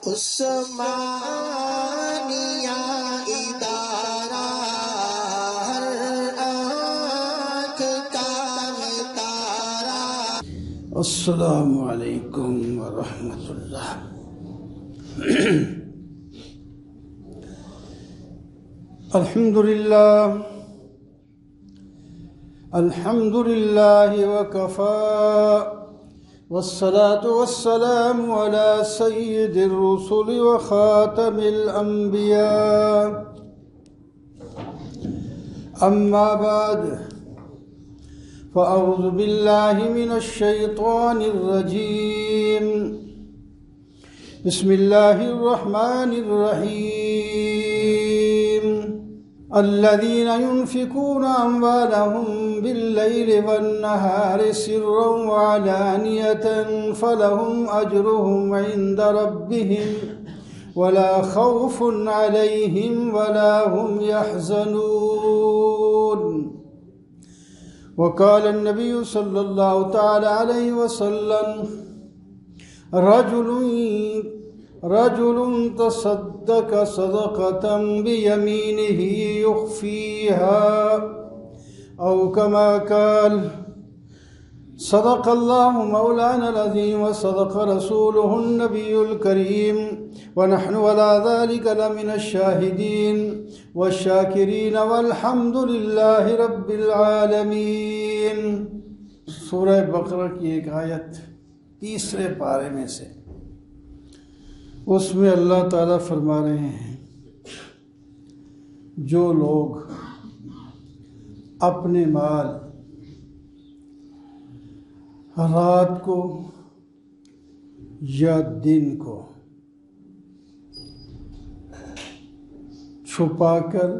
عثمانیہ ادارہ ہر آنکھ کا تارا۔ السلام علیکم ورحمۃ اللہ۔ الحمد للہ وکفى والصلاة والسلام على سید الرسل وخاتم الانبیاء، اما بعد فاعوذ باللہ من الشیطان الرجیم، بسم اللہ الرحمن الرحیم۔ الذين ينفقون أموالهم بالليل والنهار سرا وعلانية فلهم أجرهم عند ربهم ولا خوف عليهم ولا هم يحزنون۔ وقال النبي صلى الله تعالى عليه وسلم: رجل تصدق صدقة بيمينه يخفيها، أو كما قال: صدق الله مولانا العظيم وصدق رسوله النبي الكريم، ونحن على ذلك لمن الشاهدين والشاكرين والحمد لله رب العالمين۔ سورہ بقرہ کی ایک آیت تیسرے پارے میں سے، اس میں اللہ تعالیٰ فرما رہے ہیں جو لوگ اپنے مال رات کو یا دن کو چھپا کر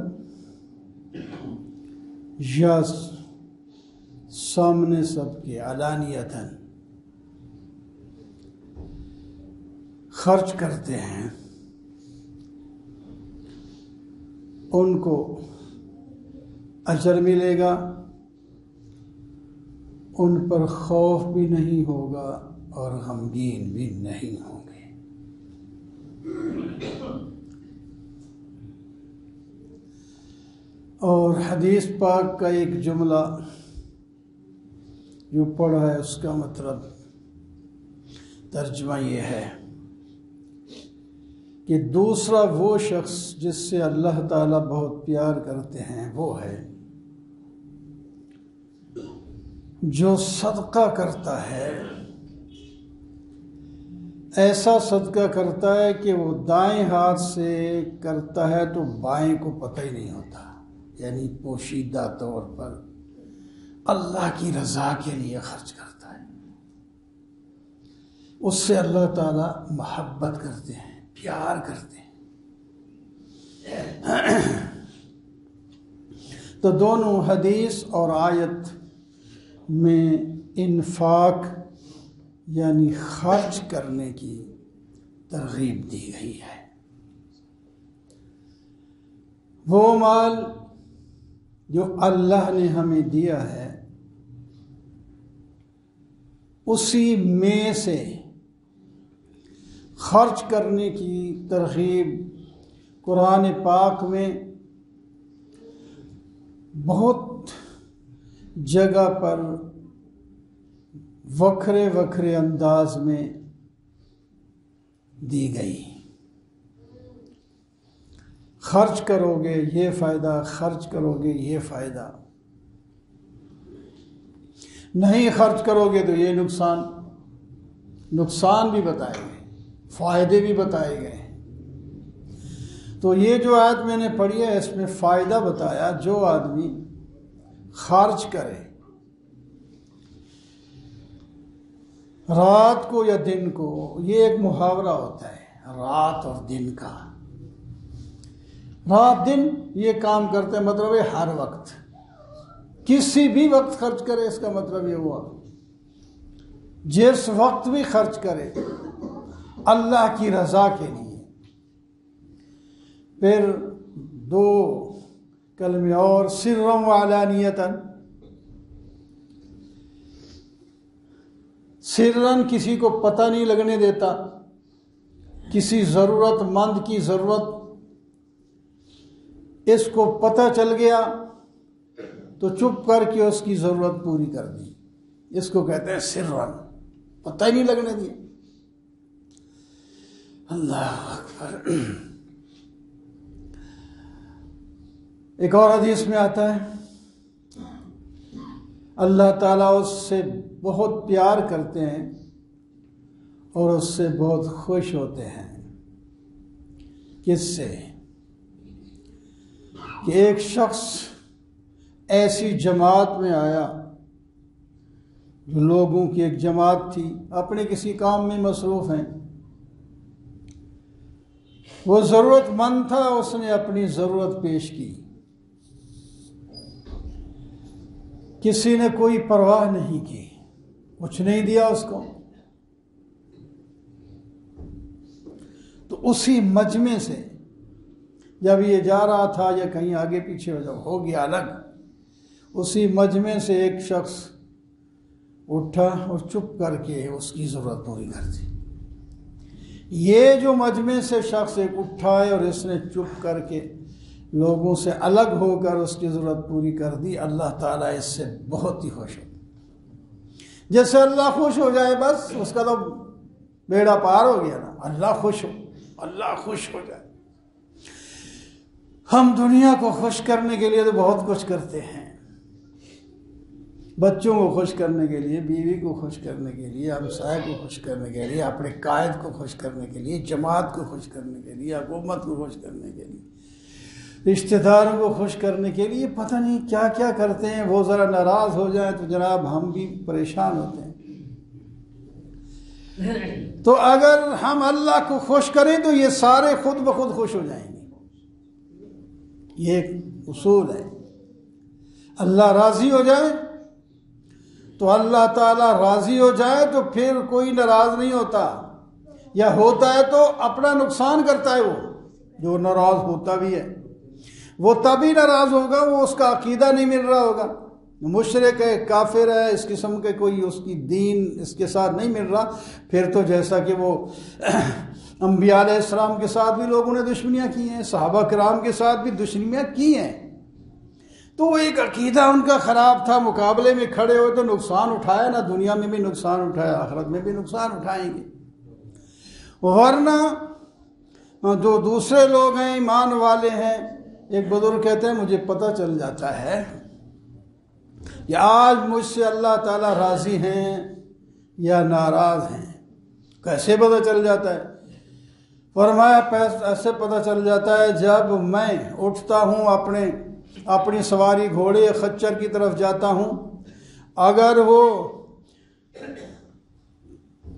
یا سامنے سب کے علانیتاً خرچ کرتے ہیں، ان کو اجر ملے گا، ان پر خوف بھی نہیں ہوگا اور غمگین بھی نہیں ہوں گے۔ اور حدیث پاک کا ایک جملہ جو پڑھا ہے، اس کا مطلب ترجمہ یہ ہے کہ دوسرا وہ شخص جس سے اللہ تعالیٰ بہت پیار کرتے ہیں وہ ہے جو صدقہ کرتا ہے، ایسا صدقہ کرتا ہے کہ وہ دائیں ہاتھ سے کرتا ہے تو بائیں کو پتہ ہی نہیں ہوتا، یعنی پوشیدہ طور پر اللہ کی رضا کے لیے خرچ کرتا ہے، اس سے اللہ تعالیٰ محبت کرتے ہیں، پیار کرتے ہیں۔ تو دونوں حدیث اور آیت میں انفاق یعنی خرچ کرنے کی ترغیب دی گئی ہے۔ وہ مال جو اللہ نے ہمیں دیا ہے اسی میں سے خرچ کرنے کی ترغیب قرآن پاک میں بہت جگہ پر وکھرے وکھرے انداز میں دی گئی۔ خرچ کرو گے یہ فائدہ، خرچ کرو گے یہ فائدہ، نہیں خرچ کرو گے تو یہ نقصان بھی بتائے گئے، فائدے بھی بتائے گئے۔ تو یہ جو آیت میں نے پڑھی ہے اس میں فائدہ بتایا، جو آدمی خرچ کرے رات کو یا دن کو، یہ ایک محاورہ ہوتا ہے رات اور دن کا۔ رات دن یہ کام کرتے ہیں، مطلب ہے ہر وقت، کسی بھی وقت خرچ کرے، اس کا مطلب یہ ہوا جس وقت بھی خرچ کرے اللہ کی رضا کے لیے۔ پھر دو کلمے اور، سرا وعلانیتاً، سرن کسی کو پتہ نہیں لگنے دیتا، کسی ضرورت مند کی ضرورت اس کو پتہ چل گیا تو چپ کر کے اس کی ضرورت پوری کر دی، اس کو کہتے ہیں سرًا، پتہ ہی نہیں لگنے دیا۔ اللہ اکبر۔ ایک اور حدیث میں آتا ہے اللہ تعالیٰ اس سے بہت پیار کرتے ہیں اور اس سے بہت خوش ہوتے ہیں۔ کس سے؟ کہ ایک شخص ایسی جماعت میں آیا جو لوگوں کی ایک جماعت تھی، اپنے کسی کام میں مصروف ہیں، وہ ضرورت مند تھا، اس نے اپنی ضرورت پیش کی، کسی نے کوئی پرواہ نہیں کی، کچھ نہیں دیا اس کو۔ تو اسی مجمع سے جب یہ جا رہا تھا یا کہیں آگے پیچھے ہو گیا الگ، اسی مجمع سے ایک شخص اٹھا اور چپ کر کے اس کی ضرورت پوری کر دی۔ یہ جو مجمع سے شخص ایک اٹھا ہے اور اس نے چپ کر کے لوگوں سے الگ ہو کر اس کی ضرورت پوری کر دی، اللہ تعالیٰ اس سے بہت ہی خوش ہوتا۔ جیسے اللہ خوش ہو جائے بس اس کا تو بیڑا پار ہو گیا نا، اللہ خوش ہو، اللہ خوش ہو جائے۔ ہم دنیا کو خوش کرنے کے لیے تو بہت کچھ کرتے ہیں، بچوں کو خوش کرنے کے لیے، بیوی کو خوش کرنے کے لیے، ہمسائے کو خوش کرنے کے لیے، اپنے قائد کو خوش کرنے کے لیے، جماعت کو خوش کرنے کے لیے، حکومت کو خوش کرنے کے لیے، رشتہ داروں کو خوش کرنے کے لیے، پتہ نہیں کیا کیا کرتے ہیں۔ وہ ذرا ناراض ہو جائیں تو جناب ہم بھی پریشان ہوتے ہیں۔ تو اگر ہم اللہ کو خوش کریں تو یہ سارے خود بخود خوش ہو جائیں گے۔ یہ ایک اصول ہے، اللہ راضی ہو جائے تو اللہ تعالیٰ راضی ہو جائے تو پھر کوئی ناراض نہیں ہوتا، یا ہوتا ہے تو اپنا نقصان کرتا ہے۔ وہ جو ناراض ہوتا بھی ہے وہ تبھی ناراض ہوگا، وہ اس کا عقیدہ نہیں مل رہا ہوگا، مشرک ہے، کافر ہے، اس قسم کے کوئی اس کی دین اس کے ساتھ نہیں مل رہا۔ پھر تو جیسا کہ وہ انبیاء علیہ السلام کے ساتھ بھی لوگوں نے دشمنیاں کی ہیں، صحابہ کرام کے ساتھ بھی دشمنیاں کی ہیں، تو وہ ایک عقیدہ ان کا خراب تھا، مقابلے میں کھڑے ہوئے تو نقصان اٹھایا نا، دنیا میں بھی نقصان اٹھایا، آخرت میں بھی نقصان اٹھائیں گے۔ ورنہ جو دوسرے لوگ ہیں، ایمان والے ہیں، ایک بزرگ کہتے ہیں مجھے پتہ چل جاتا ہے کہ آج مجھ سے اللہ تعالیٰ راضی ہیں یا ناراض ہیں۔ کیسے پتہ چل جاتا ہے؟ فرمایا ایسے پتہ چل جاتا ہے جب میں اٹھتا ہوں اپنی سواری گھوڑے یا خچر کی طرف جاتا ہوں، اگر وہ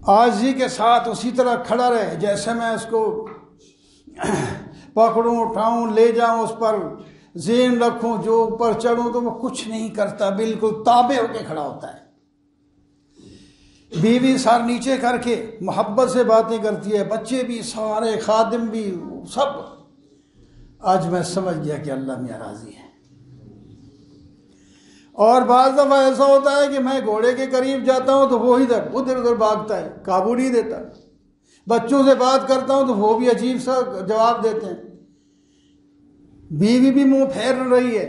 عاجزی کے ساتھ اسی طرح کھڑا رہے جیسے میں اس کو پکڑوں، اٹھاؤں، لے جاؤں، اس پر ذہن رکھوں، جو اوپر چڑھوں تو وہ کچھ نہیں کرتا، بالکل تابع ہو کے کھڑا ہوتا ہے۔ بیوی سر نیچے کر کے محبت سے باتیں کرتی ہے، بچے بھی، سارے خادم بھی، سب۔ آج میں سمجھ گیا کہ اللہ میاں راضی ہے۔ اور بعض دفعہ ایسا ہوتا ہے کہ میں گھوڑے کے قریب جاتا ہوں تو وہ ادھر بھاگتا ہے، قابو نہیں دیتا۔ بچوں سے بات کرتا ہوں تو وہ بھی عجیب سا جواب دیتے ہیں، بیوی بھی منہ پھیر رہی ہے،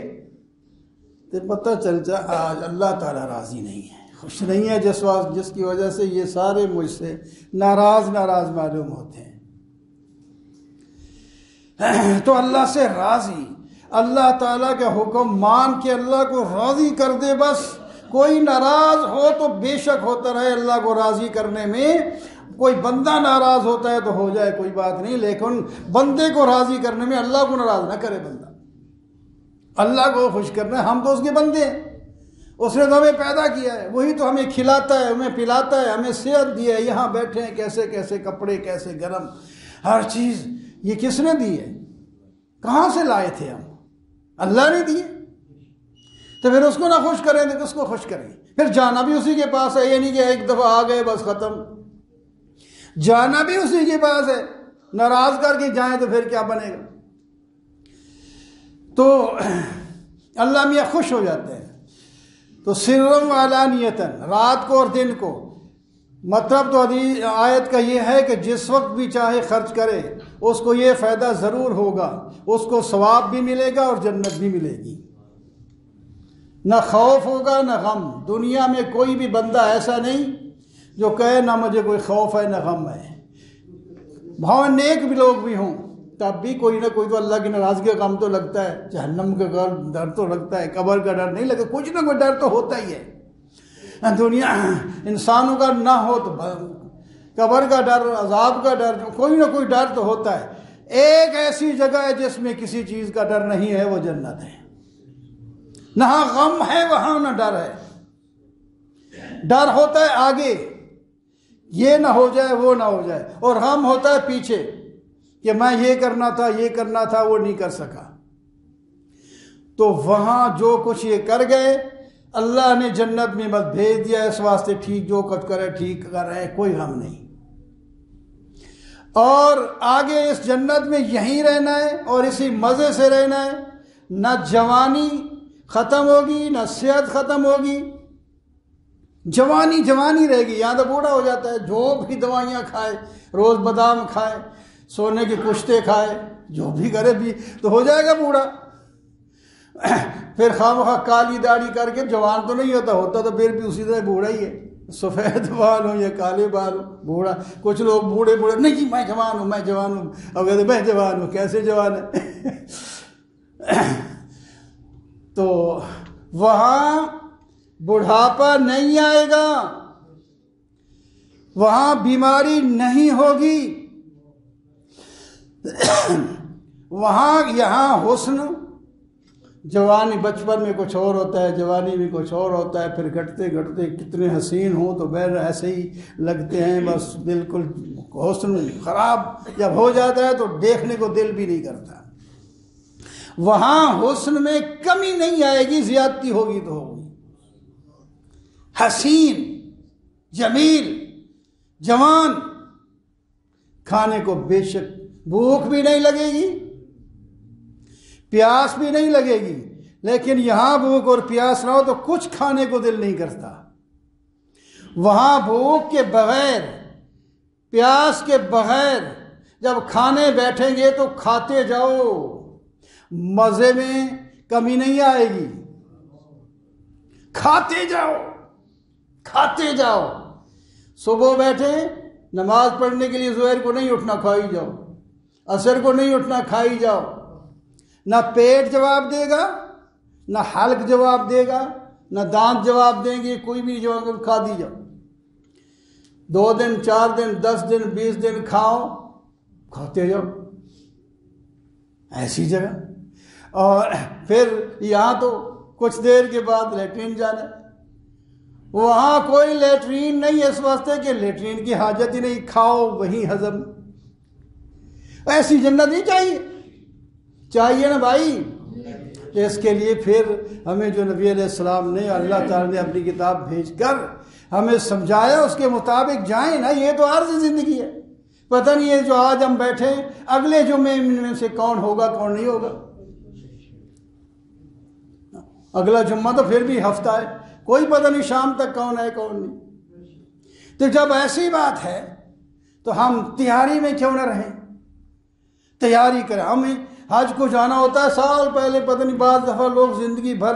تو پتہ چل جائے آج اللہ تعالیٰ راضی نہیں ہے، خوش نہیں ہے، جس کی وجہ سے یہ سارے مجھ سے ناراض معلوم ہوتے ہیں۔ تو اللہ سے راضی، اللہ تعالیٰ کا حکم مان کے اللہ کو راضی کر دے بس۔ کوئی ناراض ہو تو بے شک ہوتا رہے اللہ کو راضی کرنے میں، کوئی بندہ ناراض ہوتا ہے تو ہو جائے کوئی بات نہیں، لیکن بندے کو راضی کرنے میں اللہ کو ناراض نہ کرے بندہ، اللہ کو خوش کرنا ہے۔ ہم تو اس کے بندے ہیں، اس نے تو ہمیں پیدا کیا ہے، وہی تو ہمیں کھلاتا ہے، ہمیں پلاتا ہے، ہمیں صحت دی ہے، یہاں بیٹھے ہیں، کیسے کیسے کپڑے، کیسے گرم، ہر چیز یہ کس نے دی ہے؟ کہاں سے لائے تھے ہم؟ اللہ نے دیے، تو پھر اس کو نہ خوش کریں تو کس کو خوش کریں؟ پھر جانا بھی اسی کے پاس ہے، یہ نہیں کہ ایک دفعہ آ گئے بس ختم، جانا بھی اسی کے پاس ہے، ناراض کر کے جائیں تو پھر کیا بنے گا؟ تو اللہ میاں خوش ہو جاتے ہیں۔ تو سرًا و علانیۃً، رات کو اور دن کو، مطلب تو آیت کا یہ ہے کہ جس وقت بھی چاہے خرچ کرے اس کو یہ فائدہ ضرور ہوگا، اس کو ثواب بھی ملے گا اور جنت بھی ملے گی، نہ خوف ہوگا نہ غم۔ دنیا میں کوئی بھی بندہ ایسا نہیں جو کہے نہ مجھے کوئی خوف ہے نہ غم ہے، بھاؤ نیک بھی لوگ بھی ہوں تب بھی کوئی نہ کوئی تو اللہ کی ناراضگی کا غم تو لگتا ہے، جہنم کا ڈر تو لگتا ہے، قبر کا ڈر نہیں لگتا، کچھ نہ کوئی ڈر تو ہوتا ہی ہے۔ دنیا انسانوں کا نہ ہو تو قبر کا ڈر، عذاب کا ڈر، کوئی نہ کوئی ڈر تو ہوتا ہے۔ ایک ایسی جگہ ہے جس میں کسی چیز کا ڈر نہیں ہے، وہ جنت ہے۔ نہ غم ہے وہاں نہ ڈر ہے۔ ڈر ہوتا ہے آگے، یہ نہ ہو جائے وہ نہ ہو جائے، اور غم ہوتا ہے پیچھے کہ میں یہ کرنا تھا وہ نہیں کر سکا۔ تو وہاں جو کچھ یہ کر گئے اللہ نے جنت میں بس بھیج دیا، اس واسطے ٹھیک جو کچھ کرے ٹھیک کر رہے، کوئی غم نہیں۔ اور آگے اس جنت میں یہیں رہنا ہے اور اسی مزے سے رہنا ہے، نہ جوانی ختم ہوگی نہ صحت ختم ہوگی، جوانی رہے گی۔ یہاں تو بوڑھا ہو جاتا ہے، جو بھی دوائیاں کھائے، روز بادام کھائے، سونے کے کشتے کھائے، جو بھی کرے بھی تو ہو جائے گا بوڑھا۔ پھر خواہ کالی داڑھی کر کے جوان تو نہیں ہوتا تو پھر بھی اسی طرح بوڑھا ہی ہے، سفید بال ہو یا کالے بال ہو بوڑھا۔ کچھ لوگ بوڑھے نہیں میں جوان ہوں اب کہتے میں جوان ہوں، کیسے جوان ہے؟ تو وہاں بڑھاپا نہیں آئے گا، وہاں بیماری نہیں ہوگی، یہاں حسن، جوانی بچپن میں کچھ اور ہوتا ہے، جوانی میں کچھ اور ہوتا ہے، پھر گھٹتے کتنے حسین ہوں تو بہر ایسے ہی لگتے ہیں، بس بالکل حسن خراب جب ہو جاتا ہے تو دیکھنے کو دل بھی نہیں کرتا۔ وہاں حسن میں کمی نہیں آئے گی، زیادتی ہوگی تو ہوگی۔ حسین، جمیل، جوان، کھانے کو بے شک بھوک بھی نہیں لگے گی، پیاس بھی نہیں لگے گی، لیکن یہاں بھوک اور پیاس نہ ہو تو کچھ کھانے کو دل نہیں کرتا۔ وہاں بھوک کے بغیر، پیاس کے بغیر جب کھانے بیٹھیں گے تو کھاتے جاؤ، مزے میں کمی نہیں آئے گی، کھاتے جاؤ۔ صبح بیٹھے نماز پڑھنے کے لیے ظہر کو نہیں اٹھنا، کھائی جاؤ، عصر کو نہیں اٹھنا، کھائی جاؤ۔ نہ پیٹ جواب دے گا، نہ حلق جواب دے گا، نہ دانت جواب دیں گے، کوئی بھی جواب دے، کھا دی جاؤ۔ 2 دن 4 دن 10 دن 20 دن کھاؤ، کھاتے جاؤ ایسی جگہ۔ اور پھر یہاں تو کچھ دیر کے بعد لیٹرین جانا، وہاں کوئی لیٹرین نہیں، اس واسطے کہ لیٹرین کی حاجت ہی نہیں، کھاؤ وہی ہضم۔ ایسی جنت نہیں چاہیے نا بھائی۔ اس کے لیے پھر ہمیں جو نبی علیہ السلام نے، اللہ تعالیٰ نے اپنی کتاب بھیج کر ہمیں سمجھایا، اس کے مطابق جائیں نا۔ یہ تو عارضی زندگی ہے، پتہ نہیں ہے جو آج ہم بیٹھے اگلے جمعے میں سے کون ہوگا کون نہیں ہوگا۔ اگلا جمعہ تو پھر بھی ہفتہ ہے، کوئی پتہ نہیں شام تک کون ہے کون نہیں۔ تو جب ایسی بات ہے تو ہم تیاری میں کیوں نہ رہیں، تیاری کریں۔ ہمیں حج کو جانا ہوتا ہے سال پہلے، پتہ نہیں بعض دفعہ لوگ زندگی بھر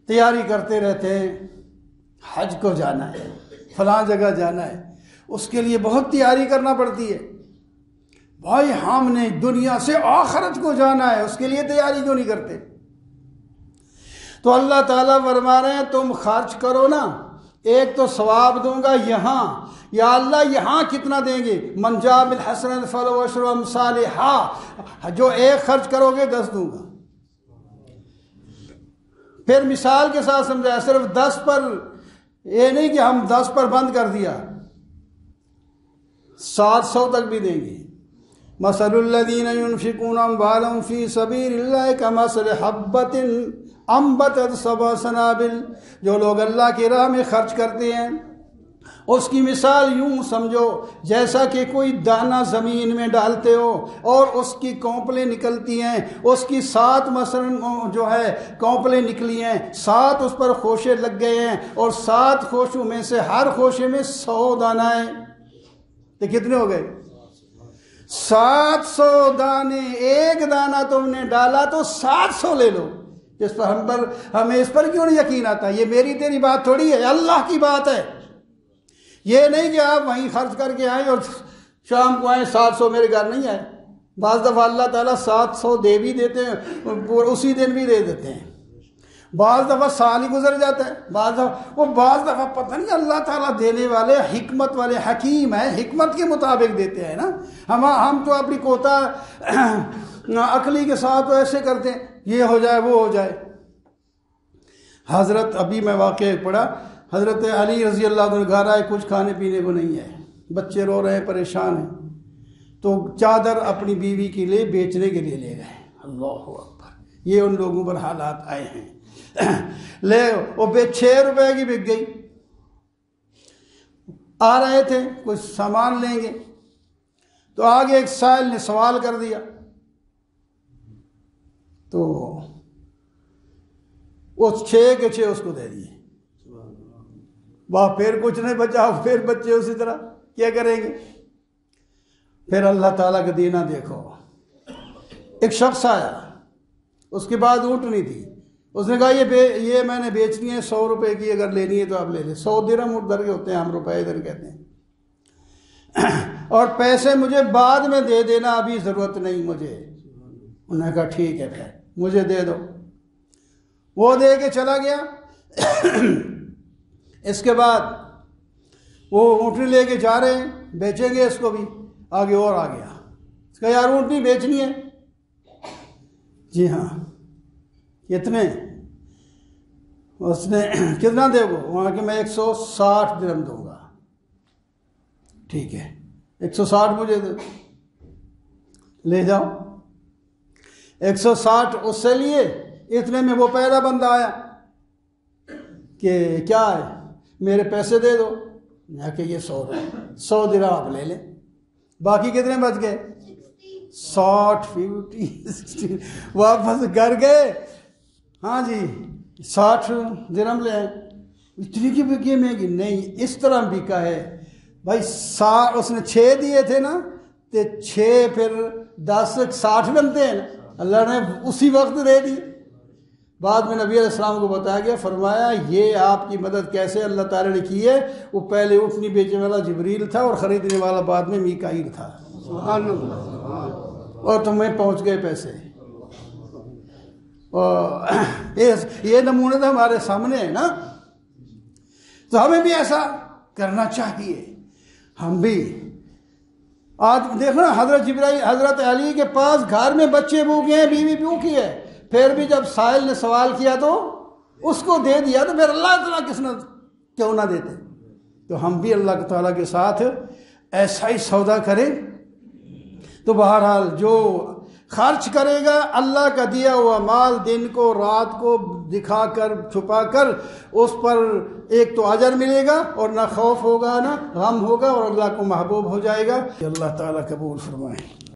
تیاری کرتے رہتے ہیں، حج کو جانا ہے، فلاں جگہ جانا ہے، اس کے لیے بہت تیاری کرنا پڑتی ہے۔ بھائی ہم نے دنیا سے آخرت کو جانا ہے، اس کے لیے تیاری کیوں نہیں کرتے؟ تو اللہ تعالیٰ فرما رہے ہیں تم خرچ کرو نا، ایک تو ثواب دوں گا یہاں، یا اللہ یہاں کتنا دیں گے؟ من جاء بالحسنۃ فلہ عشر امثالہا، جو ایک خرچ کرو گے 10 دوں گا۔ پھر مثال کے ساتھ سمجھایا، صرف 10 پر یہ نہیں کہ ہم 10 پر بند کر دیا، 700 تک بھی دیں گے۔ مثل الذین ينفقون اموالهم فی سبیل اللہ کمثل حبۃ انبتت 7 سنابل، جو لوگ اللہ کی راہ میں خرچ کرتے ہیں اس کی مثال یوں سمجھو جیسا کہ کوئی دانہ زمین میں ڈالتے ہو اور اس کی کونپلیں نکلتی ہیں، اس کی 7 مثلاً جو ہے کونپلیں نکلی ہیں، 7 اس پر خوشے لگ گئے ہیں، اور 7 خوشوں میں سے ہر خوشے میں 100 دانہ ہیں، تو کتنے ہو گئے؟ 700 دانے۔ ایک دانہ تم نے ڈالا تو 700 لے لو۔ جس پر ہمیں اس پر کیوں نہیں یقین آتا؟ یہ میری تیری بات تھوڑی ہے، اللہ کی بات ہے۔ یہ نہیں کہ آپ وہیں خرچ کر کے آئیں اور شام کو آئیں 700 میرے گھر نہیں آئے۔ بعض دفعہ اللہ تعالیٰ 700 دے بھی دیتے ہیں، اسی دن بھی دے دیتے ہیں، بعض دفعہ سال ہی گزر جاتا ہے، بعض دفعہ پتہ نہیں اللہ تعالیٰ دینے والے حکمت والے حکیم ہیں، حکمت کے مطابق دیتے ہیں نا۔ ہم تو اپنی کوتا عقلی کے ساتھ ایسے کرتے ہیں، یہ ہو جائے وہ ہو جائے۔ حضرت ابھی میں واقعہ پڑھا، حضرت علی رضی اللہ عنہ گھر آئے، کچھ کھانے پینے کو نہیں ہے، بچے رو رہے ہیں، پریشان ہیں، تو چادر اپنی بیوی کے لیے بیچنے کے لیے لے گئے۔ اللہ اکبر، یہ ان لوگوں پر حالات آئے ہیں۔ لے وہ 6 روپے کی بک گئی۔ آ رہے تھے کچھ سامان لیں گے تو آگے ایک سائل نے سوال کر دیا، تو وہ 6 کے 6 اس کو دے دیے۔ وہاں پھر کچھ نہیں بچا، پھر بچے اسی طرح کیا کریں گے؟ پھر اللہ تعالیٰ کا دینا دیکھو۔ ایک شخص آیا، اس کے بعد اونٹنی تھی، اس نے کہا یہ میں نے بیچنی ہے 100 روپے کی، اگر لینی ہے تو آپ لے لیں۔ 100 درہم ادھر کے ہوتے ہیں، ہم روپے ادھر کہتے ہیں، اور پیسے مجھے بعد میں دے دینا، ابھی ضرورت نہیں مجھے۔ انہوں نے کہا ٹھیک ہے، پھر مجھے دے دو۔ وہ دے کے چلا گیا۔ اس کے بعد وہ اونٹنی لے کے جا رہے ہیں، بیچیں گے اس کو بھی، آگے اور آ گیا، اس کا یار اونٹنی بیچنی ہے؟ جی ہاں۔ کتنے؟ اس نے کتنا دے گو؟ وہاں کہ میں 160 درہم دوں گا۔ ٹھیک ہے، 160 مجھے دے، لے جاؤ۔ 160 اس سے لیے، اتنے میں وہ پہلا بندہ آیا کہ کیا ہے، میرے پیسے دے دو۔ میں کہ یہ 100 درہم آپ لے لیں۔ باقی کتنے بچ گئے؟ 60 50 واپس گھر گئے، ہاں جی 60 درہم لے آئے۔ اتنی کی بکی ہے مہنگی؟ نہیں، اس طرح بکا ہے بھائی۔ اس نے 6 دیے تھے نا، تو 6 پھر 10 60 بنتے ہیں نا، اللہ نے اسی وقت دے دی۔ بعد میں نبی علیہ السلام کو بتایا گیا، فرمایا یہ آپ کی مدد کیسے اللہ تعالیٰ نے کی ہے؟ وہ پہلے اونٹنی بیچنے والا جبریل تھا اور خریدنے والا بعد میں میکائیل تھا، سبحان اللہ، اور تمہیں پہنچ گئے پیسے۔ یہ نمونے تو ہمارے سامنے ہے نا، تو ہمیں بھی ایسا کرنا چاہیے۔ ہم بھی آج دیکھنا، حضرت علی کے پاس گھر میں بچے بھوکے ہیں، بیوی بھوکی ہے، پھر بھی جب سائل نے سوال کیا تو اس کو دے دیا، تو پھر اللہ تعالیٰ کس نے کیوں نہ دیتے؟ تو ہم بھی اللہ تعالیٰ کے ساتھ ایسا ہی سودا کریں۔ تو بہرحال جو خرچ کرے گا اللہ کا دیا ہوا مال دن کو رات کو دکھا کر چھپا کر، اس پر ایک تو اجر ملے گا اور نہ خوف ہوگا نہ غم ہوگا، اور اللہ کو محبوب ہو جائے گا۔ کہ اللہ تعالیٰ قبول فرمائے۔